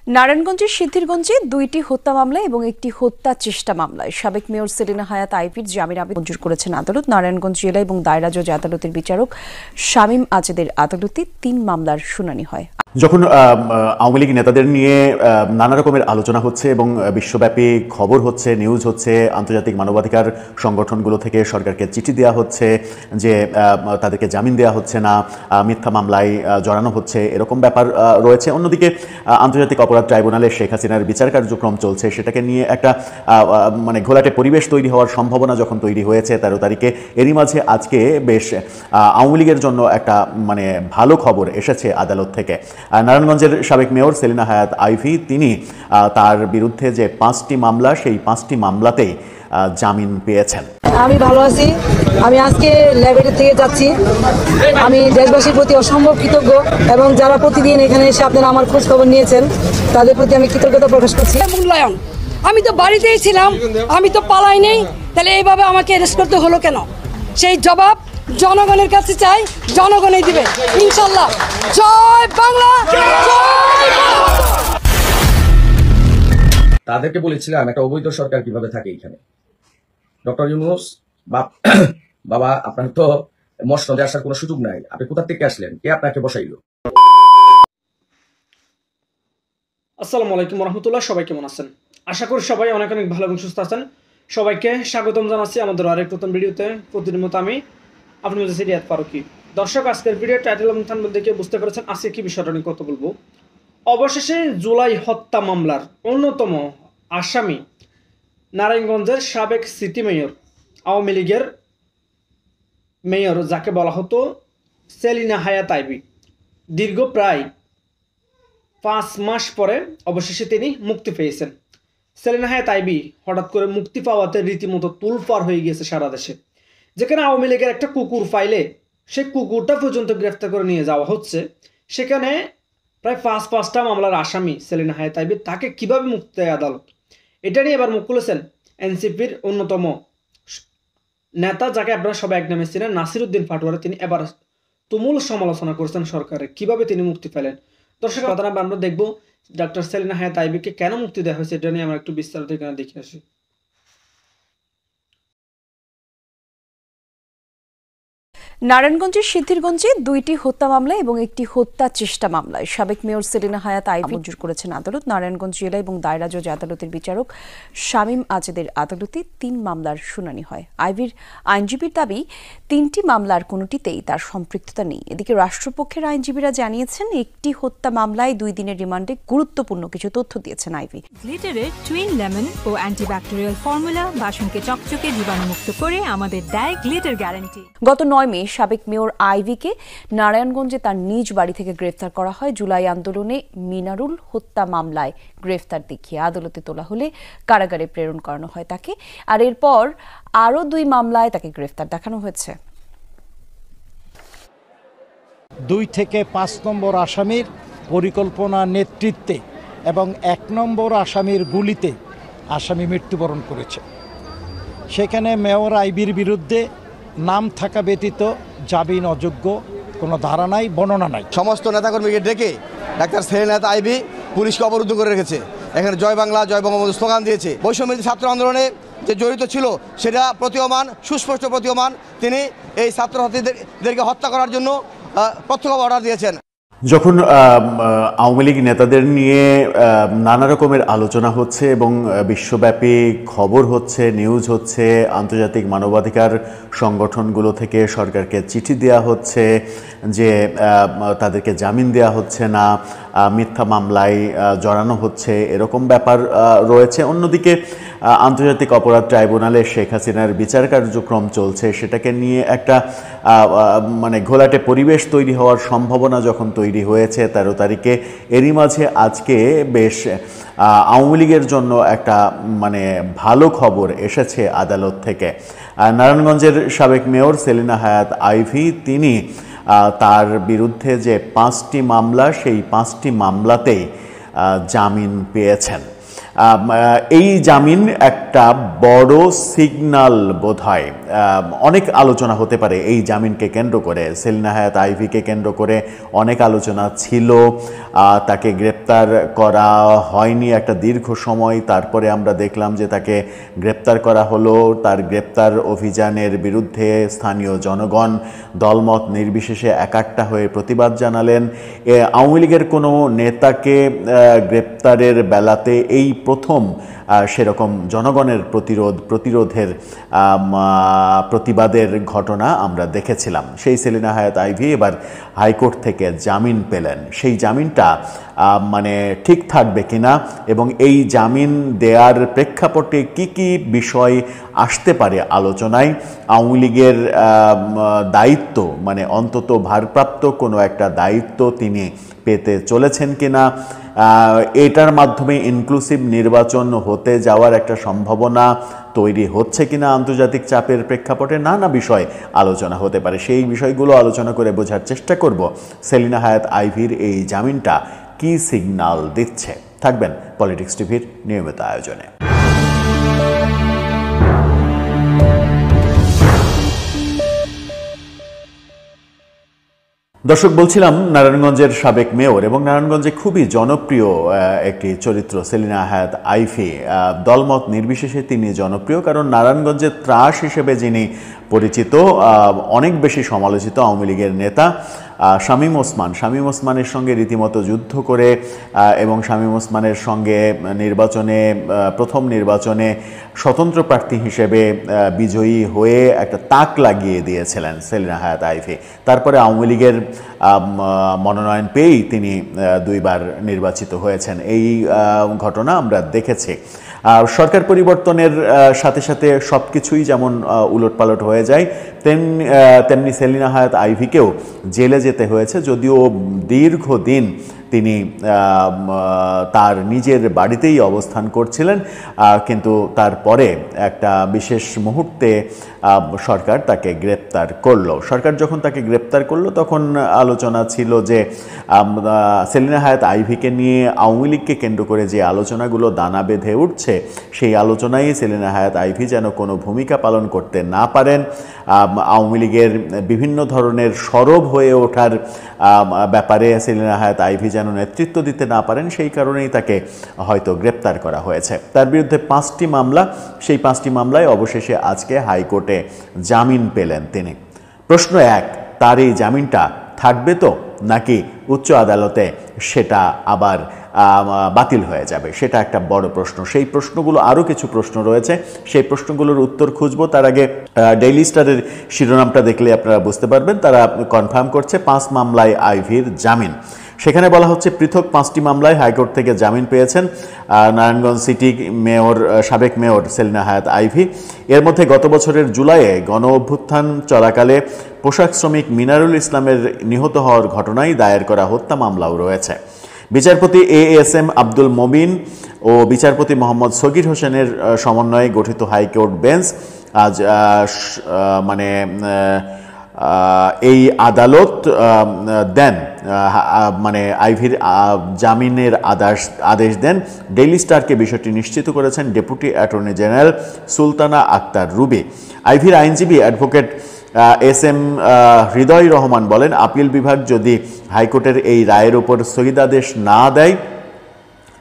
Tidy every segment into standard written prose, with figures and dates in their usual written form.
নারায়ণগঞ্জের সিদ্ধিরগঞ্জে দুইটি হত্যা মামলা এবং একটি হত্যা চেষ্টা মামলায় সাবেক মেয়র সেলিনা হায়াৎ আইভীর জামিন আবেদন মঞ্জুর করেছেন আদালত। নারায়ণগঞ্জ জেলা এবং দায়রা জজ আদালতের বিচারক শামীম আজেদের আদালতে ৩ মামলার শুনানি হয়। যখন আওয়ামী লীগ নেতাদের নিয়ে নানা রকমের আলোচনা হচ্ছে এবং বিশ্বব্যাপী খবর হচ্ছে, নিউজ হচ্ছে, আন্তর্জাতিক মানবাধিকার সংগঠনগুলো থেকে সরকারকে চিঠি দেওয়া হচ্ছে যে তাদেরকে জামিন দেওয়া হচ্ছে না, মিথ্যা মামলায় জড়ানো হচ্ছে, এরকম ব্যাপার রয়েছে। অন্যদিকে আন্তর্জাতিক অপরাধ ট্রাইব্যুনালে শেখ হাসিনার বিচার কার্যক্রম চলছে, সেটাকে নিয়ে একটা ঘোলাটে পরিবেশ তৈরি হওয়ার সম্ভাবনা যখন তৈরি হয়েছে 13 তারিখে, এরই মাঝে আজকে বেশ আওয়ামী লীগের জন্য একটা ভালো খবর এসেছে আদালত থেকে। নারায়ণগঞ্জের সাবেক মেয়র সেলিনা হায়াৎ আইভী তিনি তার বিরুদ্ধে যে 5টি মামলা, সেই 5টি মামলাতেই জামিন পেয়েছেন। আমি ভালো আছি। আমি আজকে ল্যাবরেটরি থেকে যাচ্ছি। আমি দেশবাসীর প্রতি অসম্ভব কৃতজ্ঞ এবং যারা প্রতিদিন এখানে এসে আপনারা আমার খোঁজ খবর নিয়েছেন তাদের প্রতি আমি কৃতজ্ঞতা প্রকাশ করছি। মূল্যায়ন, আমি তো বাড়িতেই ছিলাম, আমি তো পালাই নেই, তাহলে এইভাবে আমাকে অ্যারেস্ট করতে হলো কেন? সেই জবাব জনগণের কাছে চাই, জনগণই দিবে ইনশাল্লাহ। জয় বাংলা, জয় বাংলা। তাদেরকে বলেছিলাম একটা অবৈধ সরকার কিভাবে থাকে এখানে। ডক্টর ইউনূস বাবা, আপনার তো মসনদে আসার কোনো সুযোগ নাই, আপনি কোথা থেকে আসলেন? কে আপনাকে বসাইলো? আসসালামু আলাইকুম রহমতুল্লাহ। সবাই কেমন আছেন? আশা করি সবাই অনেক অনেক ভালো এবং সুস্থ আছেন। সবাইকে স্বাগতম জানাচ্ছি আমাদের আরেক নতুন ভিডিওতে। প্রতিদিন মতো আমি আপনার মধ্যে রিয়াদ ফারুকী। দর্শক, আজকের ভিডিও টাইটেল এবং থাম্বনেল দেখে বুঝতে পেরেছেন আজকে কি বিষয়টা নিয়ে কথা বলবো। অবশেষে জুলাই হত্যা মামলার অন্যতম আসামি নারায়ণগঞ্জের সাবেক সিটি মেয়র, আওয়ামী লীগের মেয়র যাকে বলা হতো সেলিনা হায়াৎ আইভী, দীর্ঘ প্রায় 5 মাস পরে অবশেষে তিনি মুক্তি পেয়েছেন। সেলিনা হায়াৎ আইভী হঠাৎ করে মুক্তি পাওয়াতে রীতিমতো তুলপাড় হয়ে গিয়েছে সারা দেশে। যেখানে আওয়ামী লীগের একটা কুকুর ফাইলে সে কুকুরটা পর্যন্ত গ্রেফতার করে নিয়ে যাওয়া হচ্ছে, সেখানে প্রায় 5টা মামলার আসামি সেলিনা হায়াৎ আইভী, তাকে কিভাবে মুক্তি দেয় আদালত, এটা নিয়ে এবার মুখ খুলেছেন এনসিপির অন্যতম নেতা, যাকে আপনারা সবাই এক নামে চিনেন, নাসিরউদ্দিন পাটোয়ারি। তিনি এবার তুমুল সমালোচনা করেছেন সরকারের, কিভাবে তিনি মুক্তি পেলেন। দর্শক, কথা আমরা দেখবো ডক্টর সেলিনা হায়াৎ আইভীকে কেন মুক্তি দেওয়া হয়েছে, এটা নিয়ে আমরা একটু বিস্তারিত এখানে দেখে আসি। নারায়ণগঞ্জের সিদ্ধিরগঞ্জে দুইটি হত্যা মামলা এবং একটি হত্যা চেষ্টা মামলায় সাবেক মেয়র সেলিনা হায়াৎ আইভী মঞ্জুর করেছেন আদালত। নারায়ণগঞ্জ জেলা এবং দায়রা জজ আদালতের বিচারক শামীম আজেদের আদালতে 3 মামলার শুনানি হয়। আইভীর আইনজীবীর দাবি 3টি মামলার কোনোটিতেই তার সম্পৃক্ততা নেই। এদিকে রাষ্ট্রপক্ষের আইনজীবীরা জানিয়েছেন একটি হত্যা মামলায় 2 দিনের রিমান্ডে গুরুত্বপূর্ণ কিছু তথ্য দিয়েছেন আইভী। গ্লিটারের টুইন লেমন ও অ্যান্টিব্যাকটেরিয়াল ফর্মুলা বাসনকে চকচকে জীবাণুমুক্ত করে আমাদের দেয় গ্লিটার গ্যারান্টি। গত 9 মে সাবেক মেয়র আইভীকে নারায়ণগঞ্জে তার নিজ বাড়ি থেকে গ্রেফতার করা হয়। জুলাই আন্দোলনে মিনারুল হত্যা মামলায় গ্রেফতার দেখিয়ে আদালতে তোলা হলে কারাগারে প্রেরণ করানো হয় তাকে। আর এরপর আরও 2 মামলায় তাকে গ্রেফতার দেখানো হয়েছে। 2 থেকে 5 নম্বর আসামির পরিকল্পনা নেতৃত্বে এবং 1 নম্বর আসামির গুলিতে আসামি মৃত্যুবরণ করেছে। সেখানে মেয়র আইভীর বিরুদ্ধে নাম থাকা ব্যতীত জামিন অযোগ্য কোনো ধারা নাই, বর্ণনা নাই। সমস্ত নেতাকর্মীকে ডেকে ডাক্তার সেলিনা হায়াৎ আইভী পুলিশকে অবরুদ্ধ করে রেখেছে। এখানে জয় বাংলা, জয় বঙ্গবন্ধু স্লোগান দিয়েছে। বৈষম্যবিরোধী ছাত্র আন্দোলনে যে জড়িত ছিল সেটা প্রতীয়মান, সুস্পষ্ট প্রতীয়মান। তিনি এই ছাত্রছাত্রীদেরকে হত্যা করার জন্য প্রত্যক্ষ অর্ডার দিয়েছেন। যখন আওয়ামী লীগ নেতাদের নিয়ে নানা রকমের আলোচনা হচ্ছে এবং বিশ্বব্যাপী খবর হচ্ছে, নিউজ হচ্ছে, আন্তর্জাতিক মানবাধিকার সংগঠনগুলো থেকে সরকারকে চিঠি দেওয়া হচ্ছে যে তাদেরকে জামিন দেওয়া হচ্ছে না, মিথ্যা মামলায় জড়ানো হচ্ছে, এরকম ব্যাপার রয়েছে। অন্যদিকে আন্তর্জাতিক অপরাধ ট্রাইব্যুনালে শেখ হাসিনার বিচার কার্যক্রম চলছে, সেটাকে নিয়ে একটা ঘোলাটে পরিবেশ তৈরি হওয়ার সম্ভাবনা যখন তৈরি হয়েছে 13 তারিখে, এরই মাঝে আজকে বেশ আওয়ামী লীগের জন্য একটা ভালো খবর এসেছে আদালত থেকে। নারায়ণগঞ্জের সাবেক মেয়র সেলিনা হায়াৎ আইভী তিনি তার বিরুদ্ধে যে 5টি মামলা, সেই 5টি মামলাতেই জামিন পেয়েছেন। এই জামিন একটা বড় সিগন্যাল বোধহয়। অনেক আলোচনা হতে পারে এই জামিনকে কেন্দ্র করে, সেলিনা হায়াত আইভীকে কেন্দ্র করে অনেক আলোচনা ছিল। তাকে গ্রেপ্তার করা হয়নি একটা দীর্ঘ সময়, তারপরে আমরা দেখলাম যে তাকে গ্রেপ্তার করা হলো। তার গ্রেপ্তার অভিযানের বিরুদ্ধে স্থানীয় জনগণ দলমত নির্বিশেষে একাট্টা হয়ে প্রতিবাদ জানালেন। আওয়ামী লীগের কোনো নেতাকে গ্রেপ্তারের বেলাতে এই প্রথম সেরকম জনগণের প্রতিরোধের প্রতিবাদের ঘটনা আমরা দেখেছিলাম। সেই সেলিনা হায়াত আইভী এবার হাইকোর্ট থেকে জামিন পেলেন। সেই জামিনটা মানে ঠিক থাকবে কিনা এবং এই জামিন দেওয়ার প্রেক্ষাপটে কি কি বিষয় আসতে পারে আলোচনায়, আওয়ামী লীগের দায়িত্ব মানে অন্তত ভারপ্রাপ্ত কোনো একটা দায়িত্ব তিনি পেতে চলেছেন কিনা, এটার মাধ্যমে ইনক্লুসিভ নির্বাচন হতে যাওয়ার একটা সম্ভাবনা তৈরি হচ্ছে কিনা আন্তর্জাতিক চাপের প্রেক্ষাপটে, নানা বিষয় আলোচনা হতে পারে। সেই বিষয়গুলো আলোচনা করে বোঝার চেষ্টা করব সেলিনা হায়াত আইভীর এই জামিনটা কি সিগন্যাল দিচ্ছে। থাকবেন পলিটিক্স টিভির নিয়মিত আয়োজনে। দর্শক, বলছিলাম নারায়ণগঞ্জের সাবেক মেয়র এবং নারায়ণগঞ্জে খুবই জনপ্রিয় একটি চরিত্র সেলিনা হায়াত আইভী। দলমত নির্বিশেষে তিনি জনপ্রিয়, কারণ নারায়ণগঞ্জের ত্রাস হিসেবে যিনি পরিচিত, অনেক বেশি সমালোচিত আওয়ামী লীগের নেতা শামীম ওসমানের সঙ্গে রীতিমতো যুদ্ধ করে এবং শামীম ওসমানের সঙ্গে প্রথম নির্বাচনে স্বতন্ত্র প্রার্থী হিসেবে বিজয়ী হয়ে একটা তাক লাগিয়ে দিয়েছিলেন সেলিনা হায়াত আইভী। তারপরে আওয়ামী লীগের মনোনয়ন পেয়েই তিনি 2 বার নির্বাচিত হয়েছেন। এই ঘটনা আমরা দেখেছি। সরকার পরিবর্তনের সাথে সাথে সব কিছুই যেমন উলটপালট হয়ে যায়, তেমনি সেলিনা হায়াত আইভীকেও জেলে যেতে হয়েছে, যদিও দীর্ঘদিন তিনি তার নিজের বাড়িতেই অবস্থান করছিলেন, কিন্তু তারপরে একটা বিশেষ মুহূর্তে সরকার তাকে গ্রেপ্তার করলো। সরকার যখন তাকে গ্রেপ্তার করলো তখন আলোচনা ছিল যে সেলিনা হায়াত আইভীকে নিয়ে আওয়ামী লীগকে কেন্দ্র করে যে আলোচনাগুলো দানা বেঁধে উঠছে, সেই আলোচনায় সেলিনা হায়াত আইভী যেন কোনো ভূমিকা পালন করতে না পারেন, আওয়ামী লীগের বিভিন্ন ধরনের সরব হয়ে ওঠার ব্যাপারে সেলিনা হায়াত আইভী যেন নেতৃত্ব দিতে না পারেন, সেই কারণেই তাকে হয়তো গ্রেপ্তার করা হয়েছে। তার বিরুদ্ধে 5টি মামলা, সেই 5টি মামলায় অবশেষে আজকে হাইকোর্টে জামিন পেলেন তিনি। প্রশ্ন 1, তার এই জামিনটা থাকবে তো, নাকি উচ্চ আদালতে সেটা আবার বাতিল হয়ে যাবে? সেটা একটা বড় প্রশ্ন। সেই প্রশ্নগুলো, আরও কিছু প্রশ্ন রয়েছে, সেই প্রশ্নগুলোর উত্তর খুঁজবো। তার আগে ডেইলি স্টারের শিরোনামটা দেখলে আপনারা বুঝতে পারবেন, তারা কনফার্ম করছে 5 মামলায় আইভীর জামিন। সেখানে বলা হচ্ছে পৃথক 5টি মামলায় হাইকোর্ট থেকে জামিন পেয়েছেন নারায়ণগঞ্জ সিটি সাবেক মেয়র সেলিনা হায়াত আইভী। এর মধ্যে গত বছরের জুলাইয়ে গণ অভ্যুত্থান চলাকালে পোশাক শ্রমিক মিনারুল ইসলামের নিহত হওয়ার ঘটনায় দায়ের করা হত্যা মামলাও রয়েছে। বিচারপতি ASM আব্দুল মবিন ও বিচারপতি মোহাম্মদ সগির হোসেনের সমন্বয়ে গঠিত হাইকোর্ট বেঞ্চ আজ এই আদালত দেন, আইভীর জামিনের আদেশ দেন। ডেইলি স্টারকে বিষয়টি নিশ্চিত করেছেন deputy attorney general Sultana Akhtar Ruby. আইভীর আইনজীবী অ্যাডভোকেট SM হৃদয় রহমান বলেন, আপিল বিভাগ যদি হাইকোর্টের এই রায়ের উপর স্থগিতাদেশ না দেয়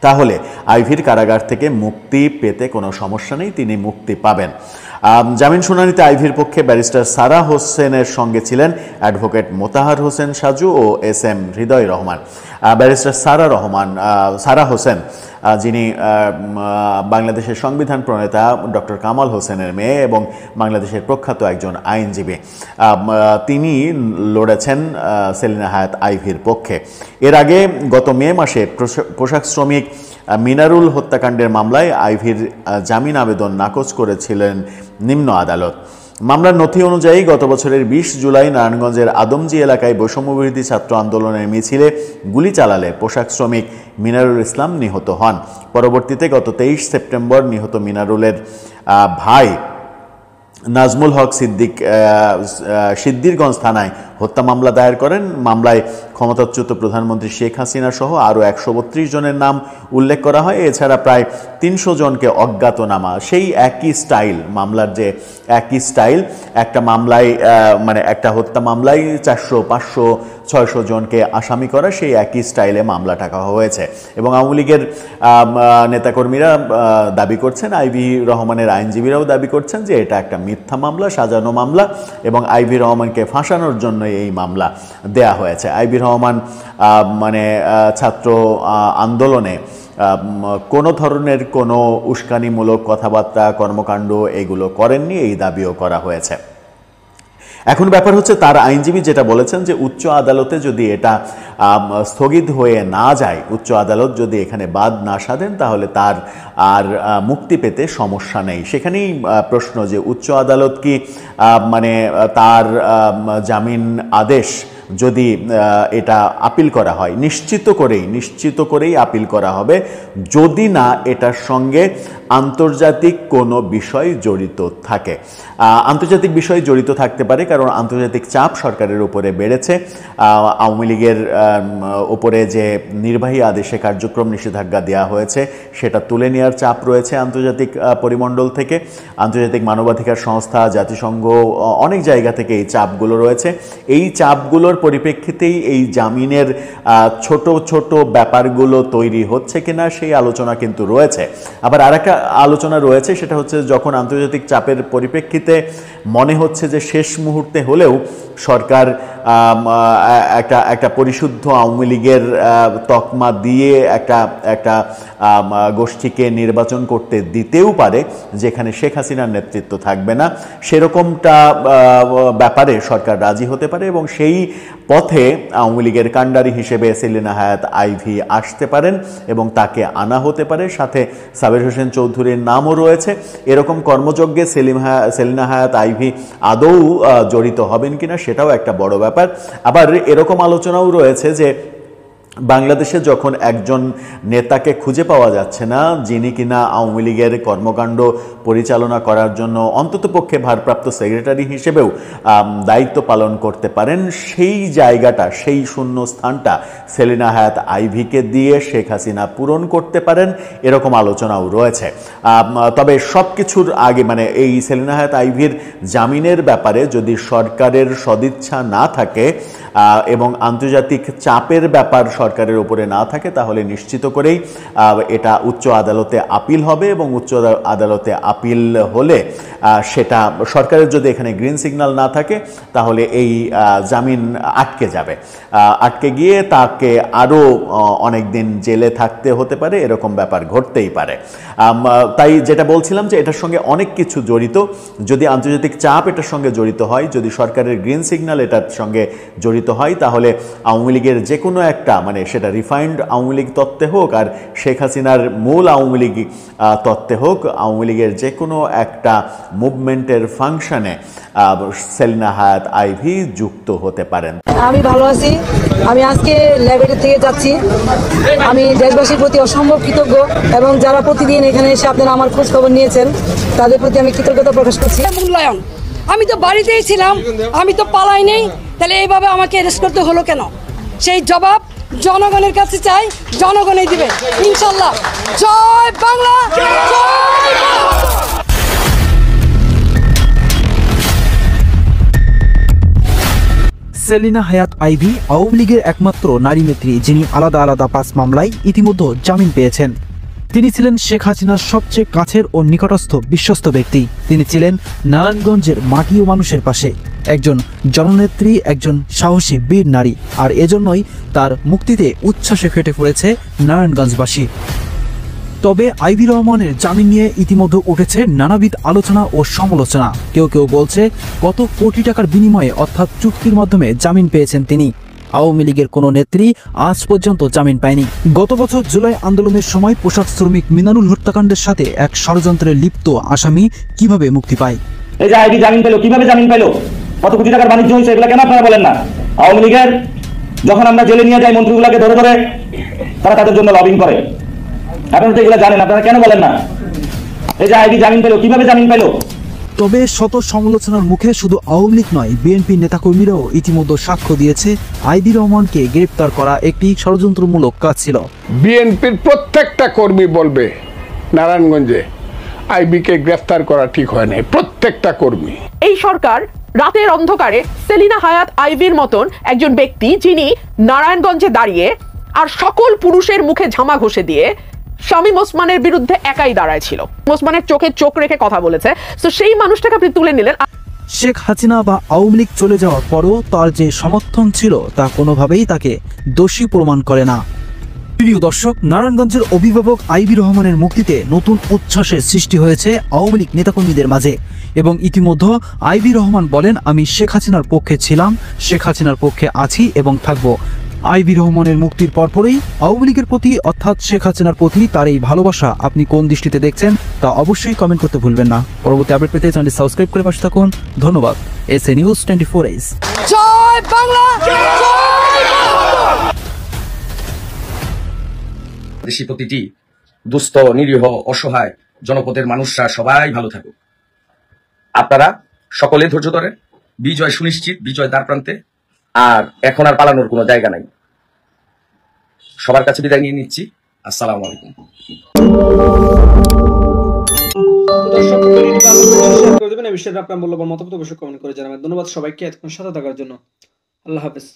তাহলে আইভীর কারাগার থেকে মুক্তি পেতে কোনো সমস্যা নেই, তিনি মুক্তি পাবেন। জামিন শুনানিতে আইভীর পক্ষে ব্যারিস্টার সারা হোসেনের সঙ্গে ছিলেন অ্যাডভোকেট মোতাহার হোসেন সাজু ও SM হৃদয় রহমান। ব্যারিস্টার সারা হোসেন, যিনি বাংলাদেশের সংবিধান প্রণেতা ডক্টর কামাল হোসেনের মেয়ে এবং বাংলাদেশের প্রখ্যাত একজন আইনজীবী, তিনি লড়েছেন সেলিনা হায়াত আইভীর পক্ষে। এর আগে গত মে মাসে পোশাক শ্রমিক মিনারুল হত্যাকাণ্ডের মামলায় আইভীর জামিন আবেদন নাকচ করেছিলেন নিম্ন আদালত। মামলার নথি অনুযায়ী গত বছরের 20 জুলাই নারায়ণগঞ্জের আদমজি এলাকায় বৈষম্যবিরোধী ছাত্র আন্দোলনের মিছিলে গুলি চালালে পোশাক শ্রমিক মিনারুল ইসলাম নিহত হন। পরবর্তীতে গত 23 সেপ্টেম্বর নিহত মিনারুলের ভাই নাজমুল হক সিদ্দিরগঞ্জ থানায় হত্যা মামলা দায়ের করেন। মামলায় ক্ষমতাচ্যুত প্রধানমন্ত্রী শেখ হাসিনা সহ আরও 132 জনের নাম উল্লেখ করা হয়। এছাড়া প্রায় 300 জনকে অজ্ঞাতনামা, সেই একই স্টাইল, মামলার যে একই স্টাইল, একটা মামলায় মানে একটা হত্যা মামলায় 400, 500, 600 জনকে আসামি করা, সেই একই স্টাইলে মামলা টাকা হয়েছে। এবং আওয়ামী লীগের নেতাকর্মীরা দাবি করছেন, আইভি রহমানের আইনজীবীরাও দাবি করছেন যে এটা একটা মিথ্যা মামলা, সাজানো মামলা, এবং আইভি রহমানকে ফাঁসানোর জন্য এই মামলা দেয়া হয়েছে। আইভি রহমান মানে ছাত্র আন্দোলনে কোনো ধরনের কোনো উস্কানিমূলক কথাবার্তা, কর্মকাণ্ড এগুলো করেননি, এই দাবিও করা হয়েছে। এখন ব্যাপার হচ্ছে, তার আইনজীবী যেটা বলেছেন যে উচ্চ আদালতে যদি এটা স্থগিত হয়ে না যায়, উচ্চ আদালত যদি এখানে বাদ না সাধেন, তাহলে তার আর মুক্তি পেতে সমস্যা নেই। সেখানেই প্রশ্ন যে উচ্চ আদালত কি মানে তার জামিন আদেশ যদি এটা আপিল করা হয়, নিশ্চিত করেই আপিল করা হবে, যদি না এটার সঙ্গে আন্তর্জাতিক কোনো বিষয় জড়িত থাকে। আন্তর্জাতিক বিষয় জড়িত থাকতে পারে, কারণ আন্তর্জাতিক চাপ সরকারের উপরে বেড়েছে। আওয়ামী লীগের উপরে যে নির্বাহী আদেশে কার্যক্রম নিষেধাজ্ঞা দেওয়া হয়েছে, সেটা তুলে নেওয়ার চাপ রয়েছে আন্তর্জাতিক পরিমণ্ডল থেকে। আন্তর্জাতিক মানবাধিকার সংস্থা, জাতিসংঘ, অনেক জায়গা থেকে এই চাপগুলো রয়েছে। এই চাপগুলোর পরিপ্রেক্ষিতেই এই জামিনের ছোট ছোট ব্যাপারগুলো তৈরি হচ্ছে কিনা, সেই আলোচনা কিন্তু রয়েছে। আবার আরেকটা আলোচনা রয়েছে, সেটা হচ্ছে যখন আন্তর্জাতিক চাপের পরিপ্রেক্ষিতে মনে হচ্ছে যে শেষ মুহূর্তে হলেও সরকার একটা পরিশুদ্ধ আওয়ামী লীগের তকমা দিয়ে একটা গোষ্ঠীকে নির্বাচন করতে দিতেও পারে, যেখানে শেখ হাসিনার নেতৃত্ব থাকবে না, সেরকমটা ব্যাপারে সরকার রাজি হতে পারে, এবং সেই পথে আওয়ামী লীগের কাণ্ডারি হিসেবে সেলিনা হায়াৎ আইভি আসতে পারেন এবং তাকে আনা হতে পারে। সাথে সাবের হোসেন চৌধুরীর নামও রয়েছে। এরকম কর্মযজ্ঞে সেলিনা হায়াৎ আইভি আদৌ জড়িত হবেন কিনা, সেটাও একটা বড় ব্যাপার। আবার এরকম আলোচনাও রয়েছে যে বাংলাদেশে যখন একজন নেতাকে খুঁজে পাওয়া যাচ্ছে না, যিনি কিনা আওয়ামী লীগের কর্মকাণ্ড পরিচালনা করার জন্য অন্ততপক্ষে ভারপ্রাপ্ত সেক্রেটারি হিসেবেও দায়িত্ব পালন করতে পারেন, সেই জায়গাটা, সেই শূন্য স্থানটা সেলিনা হায়াৎ আইভিকে দিয়ে শেখ হাসিনা পূরণ করতে পারেন, এরকম আলোচনাও রয়েছে। তবে সব কিছুর আগে মানে এই সেলিনা হায়াৎ আইভির জামিনের ব্যাপারে যদি সরকারের সদিচ্ছা না থাকে এবং আন্তর্জাতিক চাপের ব্যাপার সরকারের উপরে না থাকে, তাহলে নিশ্চিত করেই এটা উচ্চ আদালতে আপিল হবে, এবং উচ্চ আদালতে আপিল হলে সেটা সরকারের যদি এখানে গ্রিন সিগন্যাল না থাকে, তাহলে এই জামিন আটকে যাবে। আটকে গিয়ে তাকে আরও অনেক দিন জেলে থাকতে হতে পারে, এরকম ব্যাপার ঘটতেই পারে। তাই যেটা বলছিলাম যে এটার সঙ্গে অনেক কিছু জড়িত। যদি আন্তর্জাতিক চাপ এটার সঙ্গে জড়িত হয়, যদি সরকারের গ্রিন সিগন্যাল এটার সঙ্গে জড়িত হয়, তাহলে আওয়ামী লীগের যে কোনো একটা মানে সেটা রিফাইন্ড আওয়ামী লীগ তত্ত্বে হোক আর শেখ হাসিনার মূল আওয়ামী লীগ তত্ত্বে হোক, আওয়ামী লীগের যে কোনো একটা মুভমেন্টের ফাংশনে সেলিনা হায়াৎ আইভি যুক্ত হতে পারেন। আমি ভালো আছি। আমি আজকে ল্যাবরেটরি থেকে যাচ্ছি। আমি দেশবাসীর প্রতি অসম্ভব কৃতজ্ঞ, এবং যারা প্রতিদিন এখানে এসে আপনারা আমার খোঁজ খবর নিয়েছেন, তাদের প্রতি আমি কৃতজ্ঞতা প্রকাশ করছি। মূল্যায়ন, আমি তো বাড়িতেই ছিলাম, আমি তো পালাই নেই, তাহলে এইভাবে আমাকে অ্যারেস্ট করতে হলো কেন? সেই জবাব জনগণের কাছে চাই, জনগণই দিবে ইনশাল্লাহ। জয় বাংলা, জয় বাংলা। সেলিনা হায়াৎ আইভি আওয়ামী লীগের একমাত্র নারী নেত্রী, যিনি আলাদা আলাদা 5 মামলায় ইতিমধ্যে জামিন পেয়েছেন। তিনি ছিলেন শেখ হাসিনার সবচেয়ে কাছের ও নিকটস্থ বিশ্বস্ত ব্যক্তি। তিনি ছিলেন নারায়ণগঞ্জের মাটি ও মানুষের পাশে, একজন জননেত্রী, একজন সাহসী বীর নারী। আর এজন্যই তার মুক্তিতে উচ্ছ্বাসে ফেটে পড়েছে নারায়ণগঞ্জবাসী। তবে আইভি রহমানের জামিন নিয়ে ইতিমধ্যে উঠেছে নানাবিধ আলোচনা ও সমালোচনা। কেউ কেউ বলছে কত কোটি টাকার বিনিময়ে অর্থাৎ চুক্তির মাধ্যমে জামিন পেয়েছেন তিনি। আওয়ামী লীগের কোনো নেত্রী আজ পর্যন্ত জামিন পায়নি। গত বছর জুলাই আন্দোলনের সময় পোশাক শ্রমিক মিনানুল হত্যাকাণ্ডের সাথে এক ষড়যন্ত্রে লিপ্ত আসামি কিভাবে মুক্তি পায়? এই যে আইভি জামিন পেল, কিভাবে জামিন পেল, কত কোটি টাকার বাণিজ্য হয়েছে, এগুলো কেন আপনারা বলেন না? আওয়ামী লীগের যখন আমরা জেলে নিয়ে যাই মন্ত্রীগুলোকে ধরে ধরে, তারা তাদের জন্য লবিং করে। আপনারা তো এগুলো জানেন, আপনারা কেন বলেন না? এই যে আইভি জামিন পেল, কিভাবে জামিন পেল, তবে শত সমালোচনার মুখে শুধু আওয়ামী লীগ নয়, বিএনপি নেতাকর্মীরাও ইতিমধ্যে সাক্ষ্য দিয়েছে আইবি রহমানকে গ্রেপ্তার করা একটি ষড়যন্ত্রমূলক কাজ ছিল। বিএনপির প্রত্যেকটা কর্মী বলবে নারায়ণগঞ্জে আইবিকে গ্রেফতার করা ঠিক হয় নাই, প্রত্যেকটা কর্মী। এই সরকার রাতের অন্ধকারে সেলিনা হায়াৎ আইবির মতন একজন ব্যক্তি, যিনি নারায়ণগঞ্জে দাঁড়িয়ে আর সকল পুরুষের মুখে ঝামা ঘষে দিয়ে শামীম ওসমানের বিরুদ্ধে একাই দাঁড়ায় ছিল, ওসমানের চোখে চোখ রেখে কথা বলেছে, তো সেই মানুষটাকে আপনি তুলে নিলেন। শেখ হাসিনা বা আওয়ামী লীগ চলে যাওয়ার পরও তার যে সমর্থন ছিল তা কোনোভাবেই তাকে দোষী প্রমাণ করে না। প্রিয় দর্শক, নারায়ণগঞ্জের অভিভাবক আইবি রহমানের মুক্তিতে নতুন উচ্ছ্বাসের সৃষ্টি হয়েছে আওয়ামী লীগ নেতাকর্মীদের মাঝে এবং ইতিমধ্যে আইবি রহমান বলেন, আমি শেখ হাসিনার পক্ষে ছিলাম, শেখ হাসিনার পক্ষে আছি এবং থাকব। আইবি রহমানের মুক্তির পরপরই আওয়ামী লীগের প্রতি অর্থাৎ শেখ হাসিনার প্রতি তার এই ভালোবাসা আপনি কোন দৃষ্টিতে দেখছেন তা অবশ্যই কমেন্ট করতে ভুলবেন না। পরবর্তী আপডেট পেতে চ্যানেলটি সাবস্ক্রাইব করে পাশে থাকুন। ধন্যবাদ। এসএ নিউজ 24 জয় বাংলা। দেশি প্রতিটি দুস্থ, নিরীহ, অসহায় জনপদের মানুষরা সবাই ভালো থাকুক। আপনারা সকলে ধৈর্য ধরেন, বিজয় সুনিশ্চিত, বিজয় দ্বার প্রান্তে। আর এখন আর পালানোর কোনো জায়গা নাই। সবার কাছে বিদায় নিয়ে নিচ্ছি। আসসালামু আলাইকুম। দর্শক, ভিডিওটি ভালো লাগলে শেয়ার করে দেবেন। এই বিষয়ে আপনার মূল্যবান মতামত অবশ্যই কমেন্ট করে জানাবেন। ধন্যবাদ সবাইকে এতক্ষণ সাথে থাকার জন্য। আল্লাহ হাফেজ।